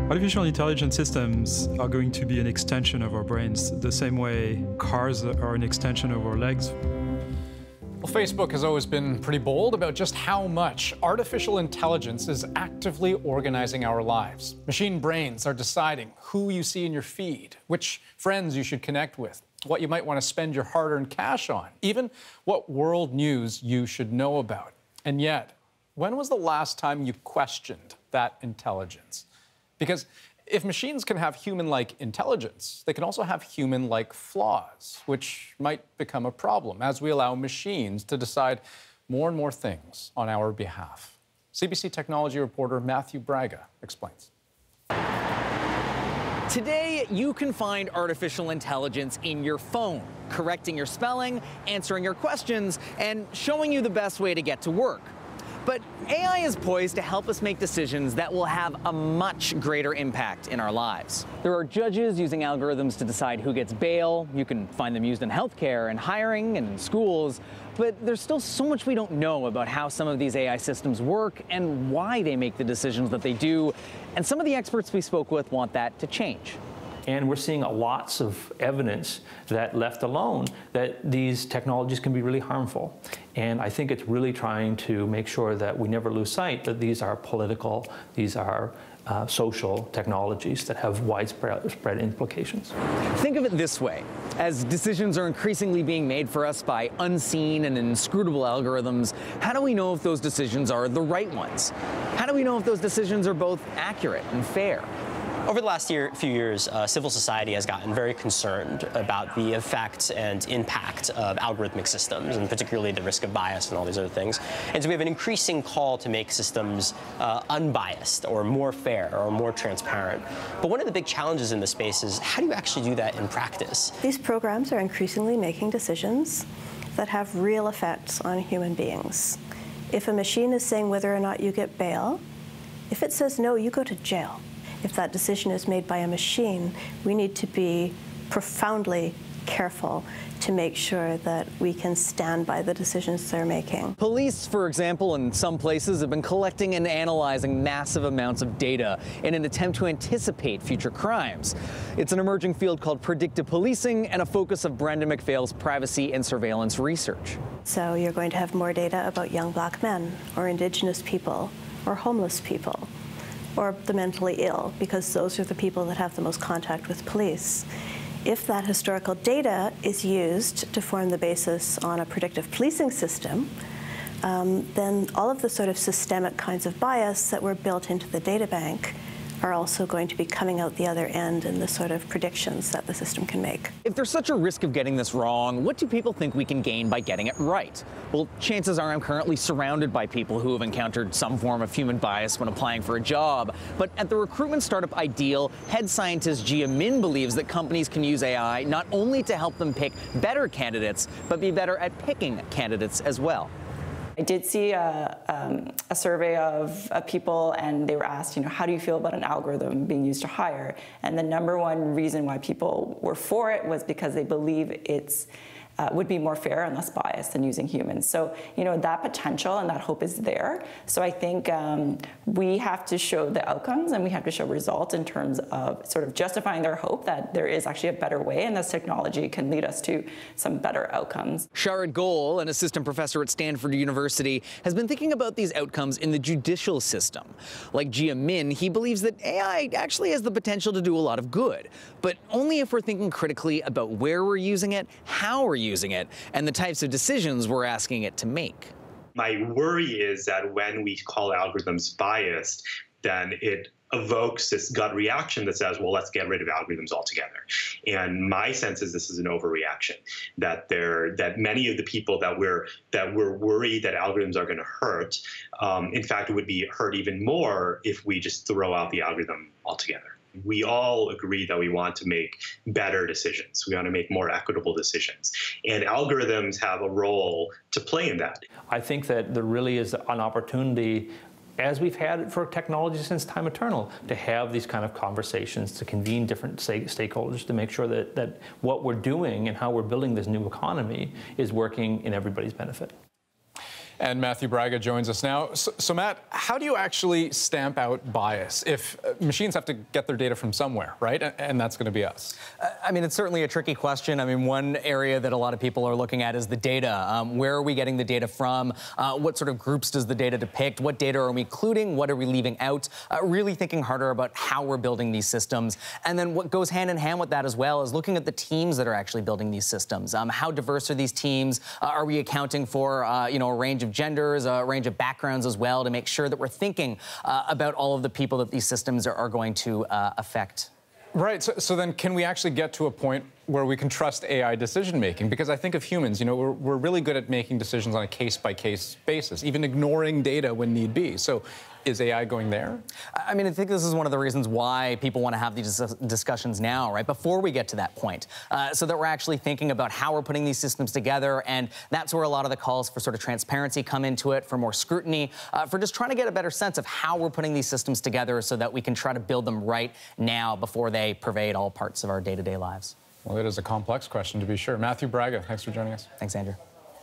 Artificial intelligence systems are going to be an extension of our brains, the same way cars are an extension of our legs. Well, Facebook has always been pretty bold about just how much artificial intelligence is actively organizing our lives. Machine brains are deciding who you see in your feed, which friends you should connect with, what you might want to spend your hard-earned cash on, even what world news you should know about. And yet, when was the last time you questioned that intelligence? Because if machines can have human-like intelligence, they can also have human-like flaws, which might become a problem as we allow machines to decide more and more things on our behalf. CBC technology reporter Matthew Braga explains. Today, you can find artificial intelligence in your phone, correcting your spelling, answering your questions, and showing you the best way to get to work. But AI is poised to help us make decisions that will have a much greater impact in our lives. There are judges using algorithms to decide who gets bail. You can find them used in healthcare and hiring and in schools. But there's still so much we don't know about how some of these AI systems work and why they make the decisions that they do. And some of the experts we spoke with want that to change. And we're seeing lots of evidence that, left alone, that these technologies can be really harmful. And I think it's really trying to make sure that we never lose sight that these are political, these are social technologies that have widespread implications. Think of it this way. As decisions are increasingly being made for us by unseen and inscrutable algorithms, how do we know if those decisions are the right ones? How do we know if those decisions are both accurate and fair? Over the last few years, civil society has gotten very concerned about the effects and impact of algorithmic systems, and particularly the risk of bias and all these other things. And so we have an increasing call to make systems unbiased or more fair or more transparent. But one of the big challenges in this space is how do you actually do that in practice? These programs are increasingly making decisions that have real effects on human beings. If a machine is saying whether or not you get bail, if it says no, you go to jail. If that decision is made by a machine, we need to be profoundly careful to make sure that we can stand by the decisions they're making. Police, for example, in some places have been collecting and analyzing massive amounts of data in an attempt to anticipate future crimes. It's an emerging field called predictive policing and a focus of Brendan McPhail's privacy and surveillance research. So you're going to have more data about young black men, or Indigenous people, or homeless people, or the mentally ill, because those are the people that have the most contact with police. If that historical data is used to form the basis on a predictive policing system, then all of the sort of systemic kinds of bias that were built into the data bank are also going to be coming out the other end in the sort of predictions that the system can make. If there's such a risk of getting this wrong, what do people think we can gain by getting it right? Well, chances are I'm currently surrounded by people who have encountered some form of human bias when applying for a job. But at the recruitment startup Ideal, head scientist Gia Min believes that companies can use AI not only to help them pick better candidates, but be better at picking candidates as well. I did see a survey of people, and they were asked, how do you feel about an algorithm being used to hire? And the #1 reason why people were for it was because they believe it's would be more fair and less biased than using humans. So, that potential and that hope is there. So I think we have to show the outcomes and we have to show results in terms of sort of justifying their hope that there is actually a better way and this technology can lead us to some better outcomes. Sharad Goel, an assistant professor at Stanford University, has been thinking about these outcomes in the judicial system. Like Gia Min, he believes that AI actually has the potential to do a lot of good, but only if we're thinking critically about where we're using it, how we're using it, and the types of decisions we're asking it to make. My worry is that when we call algorithms biased, then it evokes this gut reaction that says, well, let's get rid of algorithms altogether. And my sense is this is an overreaction, that many of the people that we're worried that algorithms are going to hurt, in fact, it would be hurt even more if we just throw out the algorithm altogether. We all agree that we want to make better decisions. We want to make more equitable decisions. And algorithms have a role to play in that. I think that there really is an opportunity, as we've had for technology since time eternal, to have these kind of conversations, to convene different stakeholders, to make sure that what we're doing and how we're building this new economy is working in everybody's benefit. And Matthew Braga joins us now. So Matt, how do you actually stamp out bias if machines have to get their data from somewhere, right? And that's going to be us. I mean, it's certainly a tricky question. I mean, one area that a lot of people are looking at is the data. Where are we getting the data from? What sort of groups does the data depict? What data are we including? What are we leaving out? Really thinking harder about how we're building these systems. And then what goes hand in hand with that as well is looking at the teams that are actually building these systems. How diverse are these teams? Are we accounting for, a range of genders, a range of backgrounds as well, to make sure that we're thinking about all of the people that these systems are going to affect? Right. So then can we actually get to a point where we can trust AI decision-making? Because I think of humans, we're really good at making decisions on a case-by-case basis, even ignoring data when need be. So is AI going there? I mean, I think this is one of the reasons why people want to have these discussions now, right, before we get to that point, so that we're actually thinking about how we're putting these systems together. And that's where a lot of the calls for sort of transparency come into it, for more scrutiny, for just trying to get a better sense of how we're putting these systems together so that we can try to build them right now before they pervade all parts of our day-to-day lives. Well, it is a complex question, to be sure. Matthew Braga, thanks for joining us. Thanks, Andrew.